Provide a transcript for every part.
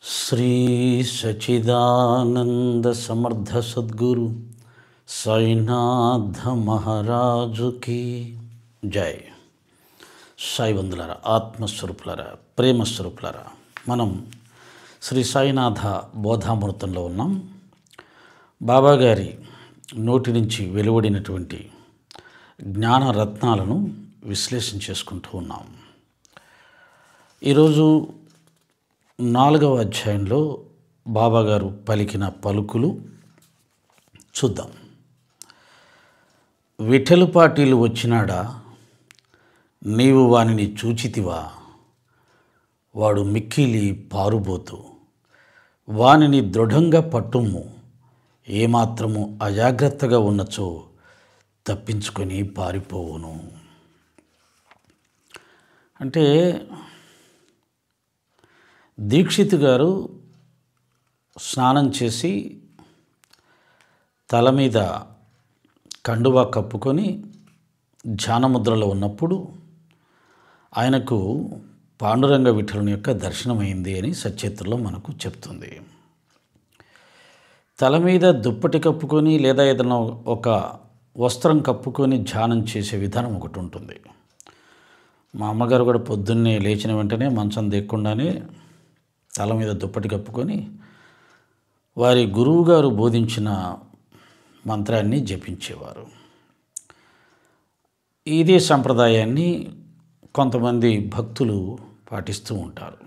శ్రీ సచిదానంద సమర్థ సద్గురు సాయినాథ మహారాజుకి జై. సాయి బంధులారా, ఆత్మస్వరూపులారా, ప్రేమస్వరూపులారా, మనం శ్రీ సాయినాథ బోధామృతంలో ఉన్నాం. బాబాగారి నోటి నుంచి వెలువడినటువంటి జ్ఞానరత్నాలను విశ్లేషణ చేసుకుంటూ ఉన్నాం. ఈరోజు 4వ అధ్యాయంలో బాబాగారు పలికిన పలుకులు చూద్దాం. విఠలుపాటీలు వచ్చినాడా, నీవు వానిని చూచితివా, వాడు మిక్కిలి పారుబోతు, వానిని దృఢంగా పట్టుము, ఏమాత్రము అజాగ్రత్తగా ఉన్నచో తప్పించుకొని పారిపోవును. అంటే దీక్షిత్ గారు స్నానం చేసి తల మీద కండువా కప్పుకొని ధ్యానముద్రలో ఉన్నప్పుడు ఆయనకు పాండురంగ విఠలుని యొక్క దర్శనమైంది అని సచరిత్రలో మనకు చెప్తుంది. తల మీద దుప్పటి కప్పుకొని లేదా ఏదైనా ఒక వస్త్రం కప్పుకొని ధ్యానం చేసే విధానం ఒకటి ఉంటుంది. మా అమ్మగారు కూడా పొద్దున్నే లేచిన వెంటనే మంచం దిక్కుండానే తల మీద దుప్పటి కప్పుకొని వారి గురువుగారు బోధించిన మంత్రాన్ని జపించేవారు. ఇదే సంప్రదాయాన్ని కొంతమంది భక్తులు పాటిస్తూ ఉంటారు.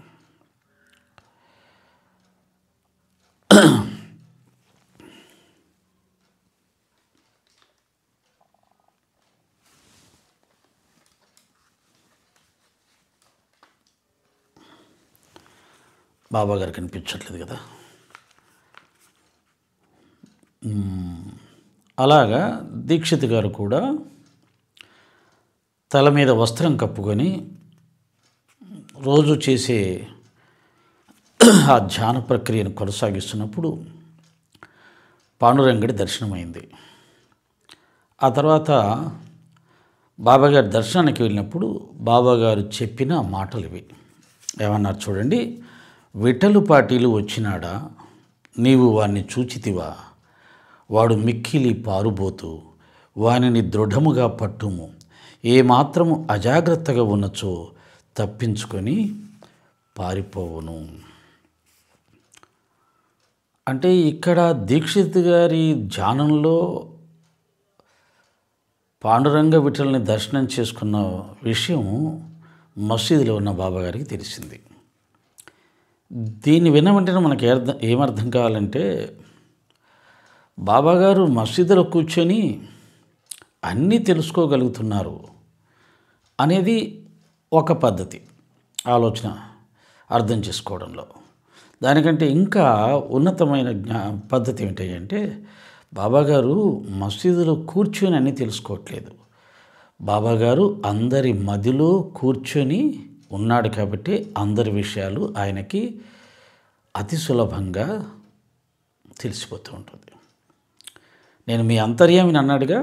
బాబా గారు కనిపించట్లేదు కదా. అలాగా దీక్షిత్ గారు కూడా తల మీద వస్త్రం కప్పుకొని రోజు చేసే ఆ ధ్యాన ప్రక్రియను కొనసాగిస్తున్నప్పుడు పాండురంగడి దర్శనమైంది. ఆ తర్వాత బాబాగారి దర్శనానికి వెళ్ళినప్పుడు బాబాగారు చెప్పిన మాటలు ఇవి. ఏమన్నారు చూడండి. విఠలుపాటీలు వచ్చినాడా, నీవు వాణ్ణి చూచితివా, వాడు మిక్కిలి పారుబోతు, వానిని దృఢముగా పట్టుము, ఏమాత్రము అజాగ్రత్తగా ఉన్నచో తప్పించుకొని పారిపోవును. అంటే ఇక్కడ దీక్షిత్ గారి ధ్యానంలో పాండురంగ విఠల్ని దర్శనం చేసుకున్న విషయం మసీదులో ఉన్న బాబాగారికి తెలిసింది. దీన్ని విన్న వెంటనే మనకి ఏమర్థం కావాలంటే, బాబాగారు మసీదులో కూర్చొని అన్నీ తెలుసుకోగలుగుతున్నారు అనేది ఒక పద్ధతి, ఆలోచన అర్థం చేసుకోవడంలో. దానికంటే ఇంకా ఉన్నతమైన పద్ధతి ఏంటంటే, బాబాగారు మసీదులో కూర్చొని అన్నీ తెలుసుకోవట్లేదు. బాబాగారు అందరి మదిలో కూర్చొని ఉన్నాడు కాబట్టి అందరి విషయాలు ఆయనకి అతి సులభంగా తెలిసిపోతూ ఉంటుంది. నేను మీ అంతర్యామిని అన్నాడుగా,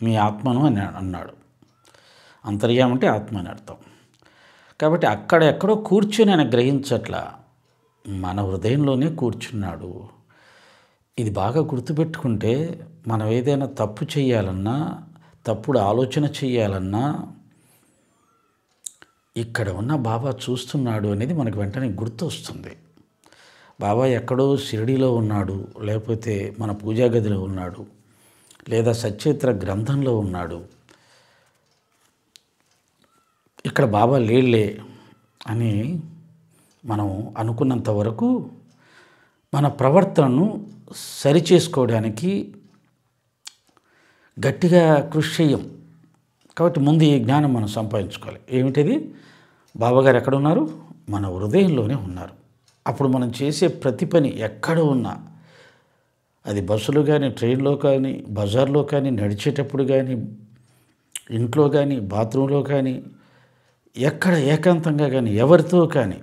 మీ ఆత్మను అని అన్నాడు. అంతర్యామి అంటే ఆత్మ అని అర్థం. కాబట్టి అక్కడ ఎక్కడో కూర్చొని ఆయన గ్రహించట్లా, మన హృదయంలోనే కూర్చున్నాడు. ఇది బాగా గుర్తుపెట్టుకుంటే మనం ఏదైనా తప్పు చేయాలన్నా, తప్పుడు ఆలోచన చేయాలన్నా ఇక్కడ ఉన్న బాబా చూస్తున్నాడు అనేది మనకు వెంటనే గుర్తు వస్తుంది. బాబా ఎక్కడో షిరిడీలో ఉన్నాడు, లేకపోతే మన పూజా గదిలో ఉన్నాడు, లేదా సచరిత్ర గ్రంథంలో ఉన్నాడు, ఇక్కడ బాబా లేళ్లే అని మనం అనుకున్నంత వరకు మన ప్రవర్తనను సరిచేసుకోవడానికి గట్టిగా కృషి చేయం. కాబట్టి ముందు ఈ జ్ఞానం మనం సంపాదించుకోవాలి. ఏమిటిది? బాబాగారు ఎక్కడ ఉన్నారు? మన హృదయంలోనే ఉన్నారు. అప్పుడు మనం చేసే ప్రతి పని ఎక్కడ ఉన్నా, అది బస్సులో కానీ, ట్రైన్లో కానీ, బజార్లో కానీ, నడిచేటప్పుడు కానీ, ఇంట్లో కానీ, బాత్రూంలో కానీ, ఎక్కడ ఏకాంతంగా కానీ, ఎవరితో కానీ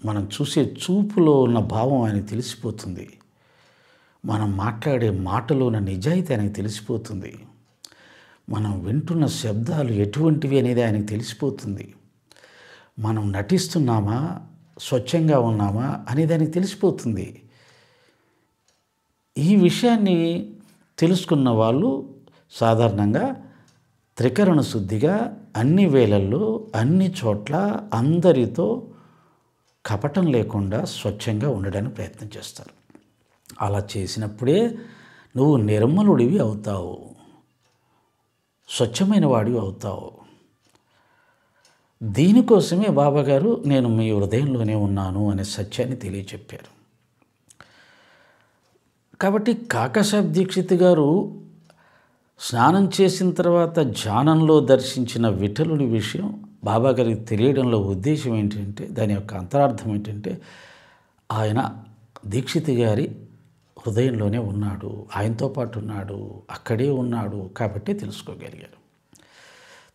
మనం చూసే చూపులో ఉన్న భావం ఆయనకు తెలిసిపోతుంది. మనం మాట్లాడే మాటలో ఉన్న నిజాయితీ ఆయనకు తెలిసిపోతుంది. మనం వింటున్న శబ్దాలు ఎటువంటివి అనేది ఆయనకు తెలిసిపోతుంది. మనం నటిస్తున్నామా స్వచ్ఛంగా ఉన్నామా అని దానికి తెలిసిపోతుంది. ఈ విషయాన్ని తెలుసుకున్న వాళ్ళు సాధారణంగా త్రికరణ శుద్ధిగా అన్ని వేళల్లో అన్ని చోట్ల అందరితో కపటం లేకుండా స్వచ్ఛంగా ఉండడానికి ప్రయత్నం చేస్తారు. అలా చేసినప్పుడే నువ్వు నిర్మలుడివి అవుతావు, స్వచ్ఛమైన వాడివి అవుతావు. దీనికోసమే బాబాగారు నేను మీ హృదయంలోనే ఉన్నాను అనే సత్యాన్ని తెలియచెప్పారు. కాబట్టి కాకాసాబ్ దీక్షిత్ గారు స్నానం చేసిన తర్వాత ధ్యానంలో దర్శించిన విఠలుడి విషయం బాబాగారికి తెలియడంలో ఉద్దేశం ఏంటంటే, దాని యొక్క అంతరార్థం ఏంటంటే, ఆయన దీక్షిత్ గారి హృదయంలోనే ఉన్నాడు, ఆయనతో పాటు ఉన్నాడు, అక్కడే ఉన్నాడు. కాబట్టి తెలుసుకోగలిగారు.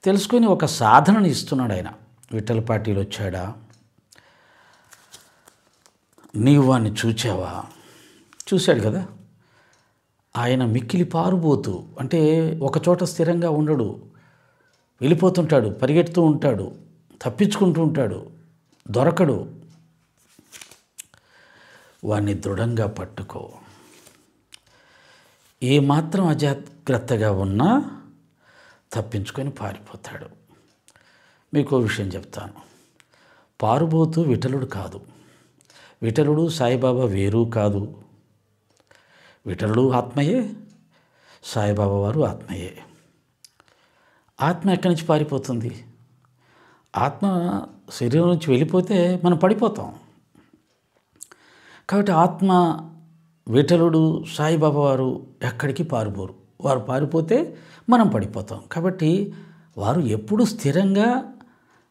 తెలుసుకొని ఒక సాధనని ఇస్తున్నాడు ఆయన. విఠల పార్టీలు వచ్చాడా, నీవు వాడిని చూచావా? చూశాడు కదా. ఆయన మిక్కిలి పారుబోతూ, అంటే ఒకచోట స్థిరంగా ఉండడు, వెళ్ళిపోతుంటాడు, పరిగెడుతూ ఉంటాడు, తప్పించుకుంటూ ఉంటాడు, దొరకడు. వాడిని దృఢంగా పట్టుకో. ఏమాత్రం అజాగ్రత్తగా ఉన్నా తప్పించుకొని పారిపోతాడు. మీకు విషయం చెప్తాను. పారుబోతూ విఠలుడు కాదు. విఠలుడు సాయిబాబా వేరు కాదు. విఠలుడు ఆత్మయే, సాయిబాబా వారు ఆత్మయే. ఆత్మ ఎక్కడి నుంచి పారిపోతుంది? ఆత్మ శరీరం నుంచి వెళ్ళిపోతే మనం పడిపోతాం. కాబట్టి ఆత్మ, విఠలుడు, సాయిబాబా వారు ఎక్కడికి పారిపోరు. వారు పారిపోతే మనం పడిపోతాం. కాబట్టి వారు ఎప్పుడు స్థిరంగా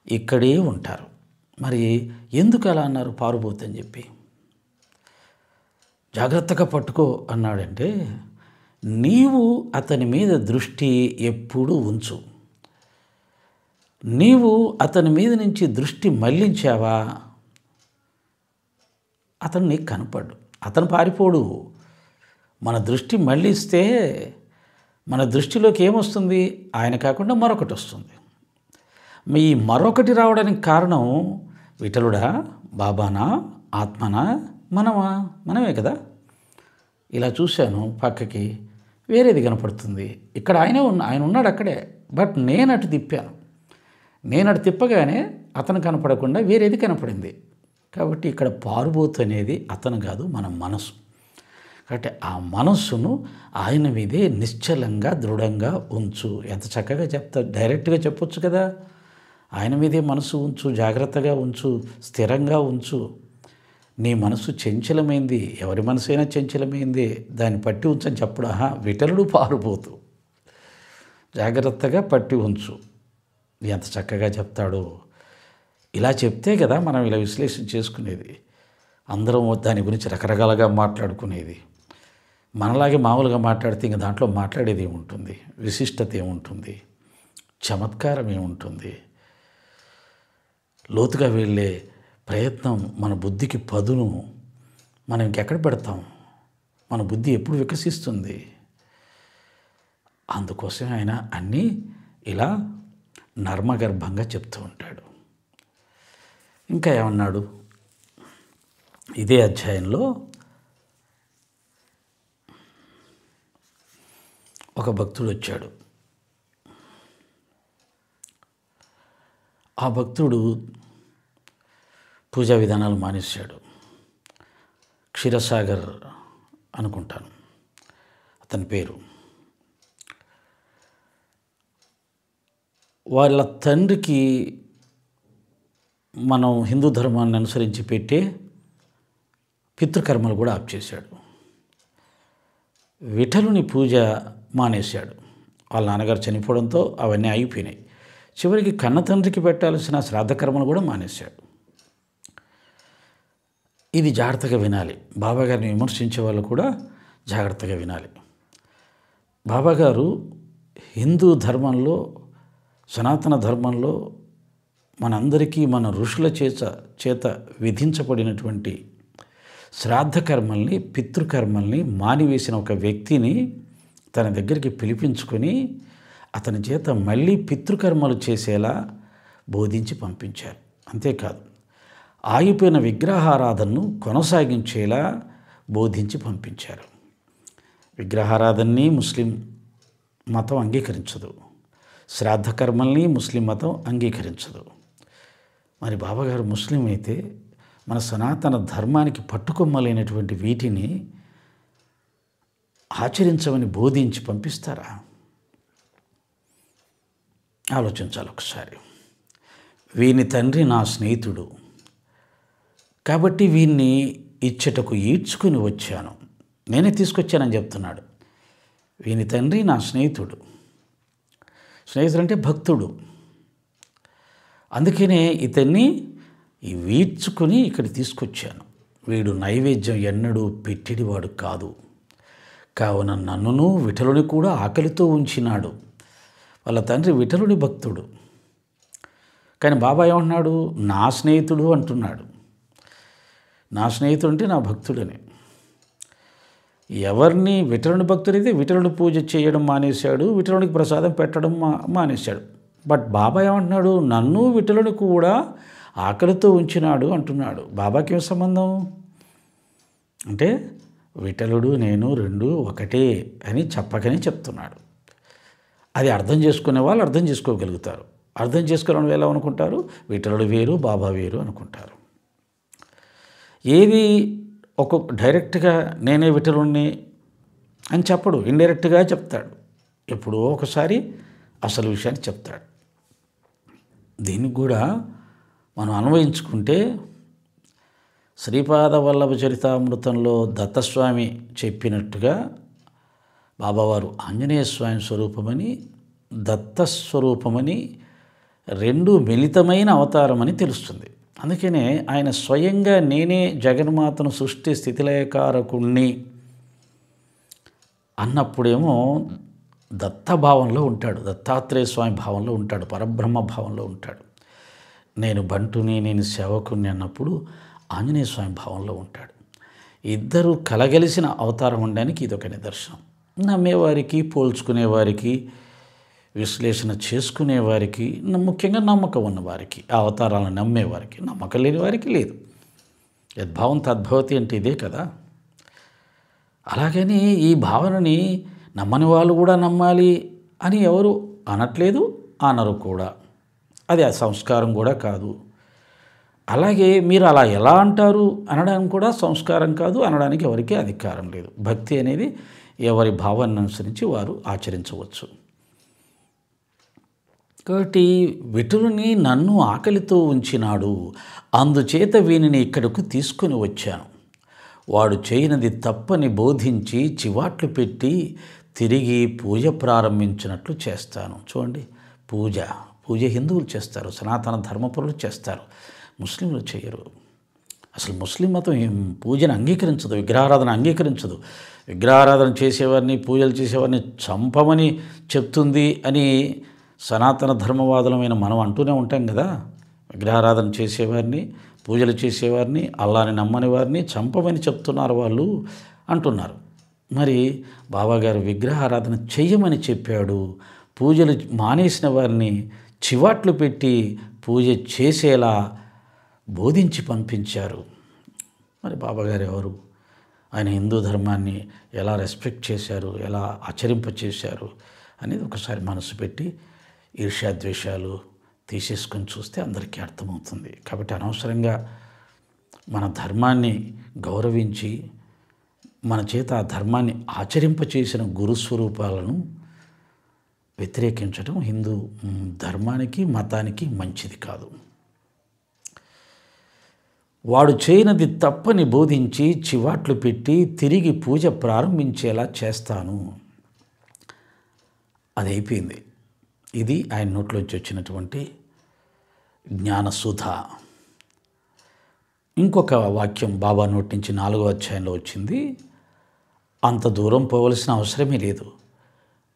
ఇక్కడే ఉంటారు. మరి ఎందుకు అలా అన్నారు పారుబోతని చెప్పి? జాగ్రత్తగా పట్టుకో అన్నాడంటే, నీవు అతని మీద దృష్టి ఎప్పుడూ ఉంచు. నీవు అతని మీద నుంచి దృష్టి మళ్ళించావా, అతను నీకు కనపడ్డు, అతను పారిపోడు. మన దృష్టి మళ్ళిస్తే మన దృష్టిలోకి ఏమొస్తుంది? ఆయన కాకుండా మరొకటి వస్తుంది. ఈ మరొకటి రావడానికి కారణం విఠలుడా, బాబానా, ఆత్మనా, మనమా? మనమే కదా. ఇలా చూశాను పక్కకి, వేరేది కనపడుతుంది. ఇక్కడ ఆయన ఉన్నాడు అక్కడే, బట్ నేను అటు తిప్పాను. నేను అటు తిప్పగానే అతను కనపడకుండా వేరేది కనపడింది. కాబట్టి ఇక్కడ పారుబోతు అనేది అతను కాదు, మన మనసు. కాబట్టి ఆ మనస్సును ఆయన మీదే నిశ్చలంగా దృఢంగా ఉంచు. ఎంత చక్కగా చెప్తారు, డైరెక్ట్గా చెప్పొచ్చు కదా. ఆయన మీదే మనసు ఉంచు, జాగ్రత్తగా ఉంచు, స్థిరంగా ఉంచు. నీ మనసు చంచలమైంది, ఎవరి మనసు అయినా చంచలమైంది, దాన్ని పట్టి ఉంచని చెప్పడు. విఠలుడు పారుబోతు, జాగ్రత్తగా పట్టి ఉంచు. ఎంత చక్కగా చెప్తాడు. ఇలా చెప్తే కదా మనం ఇలా విశ్లేషణ చేసుకునేది. అందరం దాని గురించి రకరకాలుగా మాట్లాడుకునేది. మనలాగే మామూలుగా మాట్లాడితే ఇంక దాంట్లో మాట్లాడేది ఏముంటుంది? విశిష్టత ఏముంటుంది? చమత్కారం ఏముంటుంది? లోతుగా వెళ్ళే ప్రయత్నం, మన బుద్ధికి పదును మనం ఇంకెక్కడ పెడతాం? మన బుద్ధి ఎప్పుడు వికసిస్తుంది? అందుకోసం ఆయన అన్నీ ఇలా నర్మగర్భంగా చెప్తూ ఉంటాడు. ఇంకా ఏమన్నాడు? ఇదే అధ్యాయంలో ఒక భక్తుడు వచ్చాడు. ఆ భక్తుడు పూజా విధానాలు మానేశాడు. క్షీరసాగర్ అనుకుంటాను అతని పేరు. వాళ్ళ తండ్రికి మనం హిందూ ధర్మాన్ని అనుసరించి పెట్టే పితృకర్మలు కూడా ఆప్ చేశాడు. విఠలుని పూజ మానేశాడు. వాళ్ళ నాన్నగారు చనిపోవడంతో అవన్నీ అయిపోయినాయి. చివరికి కన్న తండ్రికి పెట్టాల్సిన శ్రాద్ధకర్మలు కూడా మానేశాడు. ఇది జాగ్రత్తగా వినాలి. బాబాగారిని విమర్శించే వాళ్ళు కూడా జాగ్రత్తగా వినాలి. బాబాగారు హిందూ ధర్మంలో, సనాతన ధర్మంలో మనందరికీ మన ఋషుల చేత విధించబడినటువంటి శ్రాద్ధకర్మల్ని, పితృకర్మల్ని మానివేసిన ఒక వ్యక్తిని తన దగ్గరికి పిలిపించుకొని అతని చేత మళ్ళీ పితృకర్మలు చేసేలా బోధించి పంపించారు. అంతేకాదు, ఆగిపోయిన విగ్రహారాధనను కొనసాగించేలా బోధించి పంపించారు. విగ్రహారాధనని ముస్లిం మతం అంగీకరించదు, శ్రాద్ధ కర్మల్ని ముస్లిం మతం అంగీకరించదు. మరి బాబాగారు ముస్లిం అయితే మన సనాతన ధర్మానికి పట్టుకొమ్మలైనటువంటి వీటిని ఆచరించమని బోధించి పంపిస్తారా? ఆలోచించాలి ఒకసారి. వీని తండ్రి నా స్నేహితుడు కాబట్టి వీన్ని ఇచ్చటకు ఈడ్చుకుని వచ్చాను, నేనే తీసుకొచ్చానని చెప్తున్నాడు. వీని తండ్రి నా స్నేహితుడు. స్నేహితుడు అంటే భక్తుడు. అందుకనే ఇతన్ని వీడ్చుకుని ఇక్కడ తీసుకొచ్చాను. వీడు నైవేద్యం ఎన్నడూ పెట్టిడివాడు కాదు, కావున నన్నును విఠలుని కూడా ఆకలితో ఉంచినాడు. వాళ్ళ తండ్రి విఠలుని భక్తుడు, కానీ బాబా ఏమంటున్నాడు? నా స్నేహితుడు అంటున్నాడు. నా స్నేహితుడు అంటే నా భక్తుడని. ఎవరిని విఠలుని భక్తుడైతే విఠలుని పూజ చేయడం మానేశాడు, విఠలునికి ప్రసాదం పెట్టడం మానేశాడు. బట్ బాబా ఏమంటున్నాడు? నన్ను విఠలుని కూడా ఆకలితో ఉంచినాడు అంటున్నాడు. బాబాకి ఏం సంబంధం అంటే విఠలుడు నేను రెండు ఒకటే అని చెప్పకనే చెప్తున్నాడు. అది అర్థం చేసుకునే వాళ్ళు అర్థం చేసుకోగలుగుతారు. అర్థం చేసుకునే వాళ్ళు ఎలా అనుకుంటారు? విఠలుడు వేరు బాబా వేరు అనుకుంటారు. ఏది ఒక్కొక్క డైరెక్ట్గా నేనే విఠలుణ్ణి అని చెప్పడు, ఇండైరెక్ట్గా చెప్తాడు. ఎప్పుడో ఒకసారి అసలు విషయాన్ని చెప్తాడు. దీనికి కూడా మనం అన్వయించుకుంటే శ్రీపాద వల్లభ చరితామృతంలో దత్తస్వామి చెప్పినట్టుగా బాబావారు ఆంజనేయ స్వామి స్వరూపమని దత్తస్వరూపమని రెండు మిళితమైన అవతారమని తెలుస్తుంది. అందుకనే ఆయన స్వయంగా నేనే జగన్మాతను సృష్టి స్థితిలయకారకుణ్ణి అన్నప్పుడేమో దత్తభావంలో ఉంటాడు, దత్తాత్రేయ స్వామి భావంలో ఉంటాడు, పరబ్రహ్మ భావంలో ఉంటాడు. నేను బంటుని నేను సేవకుని అన్నప్పుడు ఆంజనేయ స్వామి భావంలో ఉంటాడు. ఇద్దరు కలగలిసిన అవతారం ఉండడానికి ఇదొక నిదర్శనం. నమ్మేవారికి, పోల్చుకునేవారికి, విశ్లేషణ చేసుకునేవారికి, ముఖ్యంగా నమ్మకం ఉన్నవారికి, ఆ అవతారాలను నమ్మేవారికి, నమ్మకం లేని వారికి లేదు. యద్భావం తద్భవతి అంటే ఇదే కదా. అలాగని ఈ భావనని నమ్మని వాళ్ళు కూడా నమ్మాలి అని ఎవరు అనట్లేదు, అనరు కూడా. అది ఆ సంస్కారం కూడా కాదు. అలాగే మీరు అలా ఎలా అంటారు అనడానికి కూడా సంస్కారం కాదు, అనడానికి ఎవరికీ అధికారం లేదు. భక్తి అనేది ఎవరి భావాన్ని అనుసరించి వారు ఆచరించవచ్చు. కాబట్టి విఠలుని నన్ను ఆకలితో ఉంచినాడు, అందుచేత వీనిని ఇక్కడకు తీసుకొని వచ్చాను. వాడు చేయనిది తప్పని బోధించి చివాట్లు పెట్టి తిరిగి పూజ ప్రారంభించినట్లు చేస్తాను. చూడండి, పూజ హిందువులు చేస్తారు, సనాతన ధర్మపరులు చేస్తారు, ముస్లింలు చేయరు. అసలు ముస్లిం మతం పూజను అంగీకరించదు, విగ్రహారాధన అంగీకరించదు. విగ్రహారాధన చేసేవారిని, పూజలు చేసేవారిని చంపమని చెప్తుంది అని సనాతన ధర్మవాదులమైన మనం అంటూనే ఉంటాం కదా. విగ్రహారాధన చేసేవారిని, పూజలు చేసేవారిని, అల్లాని నమ్మని వారిని చంపమని చెప్తున్నారు వాళ్ళు అంటున్నారు. మరి బాబాగారు విగ్రహారాధన చెయ్యమని చెప్పాడు, పూజలు మానేసిన వారిని చివాట్లు పెట్టి పూజ చేసేలా బోధించి పంపించారు. మరి బాబాగారు ఎవరు? ఆయన హిందూ ధర్మాన్ని ఎలా రెస్పెక్ట్ చేశారు, ఎలా ఆచరింపచేశారు అనేది ఒకసారి మనసు పెట్టి ఈర్ష్యాద్వేషాలు తీసేసుకొని చూస్తే అందరికీ అర్థమవుతుంది. కాబట్టి అనవసరంగా మన ధర్మాన్ని గౌరవించి మన చేత ఆ ధర్మాన్ని ఆచరింపచేసిన గురుస్వరూపాలను వ్యతిరేకించడం హిందూ ధర్మానికి, మతానికి మంచిది కాదు. వాడు చేయనది తప్పని బోధించి చివాట్లు పెట్టి తిరిగి పూజ ప్రారంభించేలా చేస్తాను. అది అయిపోయింది. ఇది ఆయన నోట్లోంచి వచ్చినటువంటి జ్ఞానసుధ. ఇంకొక వాక్యం బాబా నోటి నుంచి 4వ అధ్యాయంలో వచ్చింది. అంత దూరం పోవలసిన అవసరమే లేదు,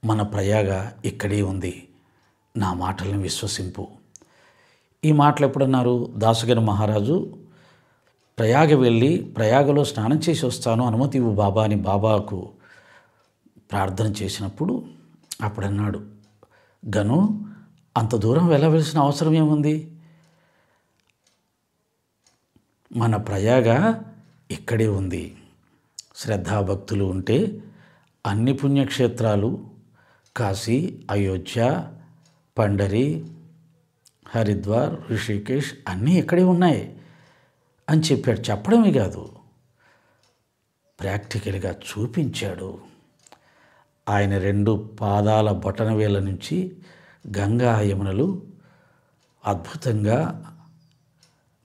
మన ప్రయాగ ఇక్కడే ఉంది, నా మాటలను విశ్వసింపు. ఈ మాటలు ఎప్పుడన్నారు? దాసగని మహారాజు ప్రయాగ వెళ్ళి ప్రయాగలో స్నానం చేసి వస్తాను, అనుమతి ఇవ్వు బాబా అని బాబాకు ప్రార్థన చేసినప్పుడు అప్పుడన్నాడు, గను అంత దూరం వెళ్ళవలసిన అవసరం ఏముంది? మన ప్రయాగ ఇక్కడే ఉంది. శ్రద్ధాభక్తులు ఉంటే అన్ని పుణ్యక్షేత్రాలు కాశీ, అయోధ్య, పండరి, హరిద్వార్, ఋషికేశ్ అన్నీ ఇక్కడే ఉన్నాయి అని చెప్పాడు. చెప్పడమే కాదు, ప్రాక్టికల్గా చూపించాడు. ఆయన 2 పాదాల బొటనవేళ్ళ నుంచి గంగా యమునలు అద్భుతంగా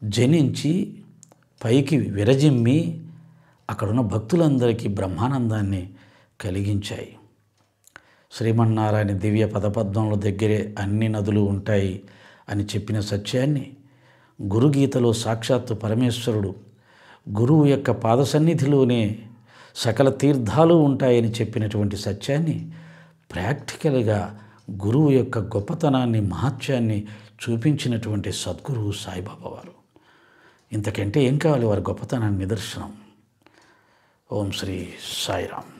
జనించి పైకి విరజిమ్మి అక్కడున్న భక్తులందరికీ బ్రహ్మానందాన్ని కలిగించాయి. శ్రీమన్నారాయణ దివ్య పదపద్మంలో దగ్గరే అన్ని నదులు ఉంటాయి అని చెప్పిన సత్యాన్ని, గురుగీతలో సాక్షాత్తు పరమేశ్వరుడు గురువు యొక్క పాద సన్నిధిలోనే సకల తీర్థాలు ఉంటాయని చెప్పినటువంటి సత్యాన్ని ప్రాక్టికల్గా గురువు యొక్క గొప్పతనాన్ని, మహత్యాన్ని చూపించినటువంటి సద్గురువు సాయిబాబా వారు. ఇంతకంటే ఏం కావాలి వారి గొప్పతనాన్ని నిదర్శనం. ఓం శ్రీ సాయిరామ్.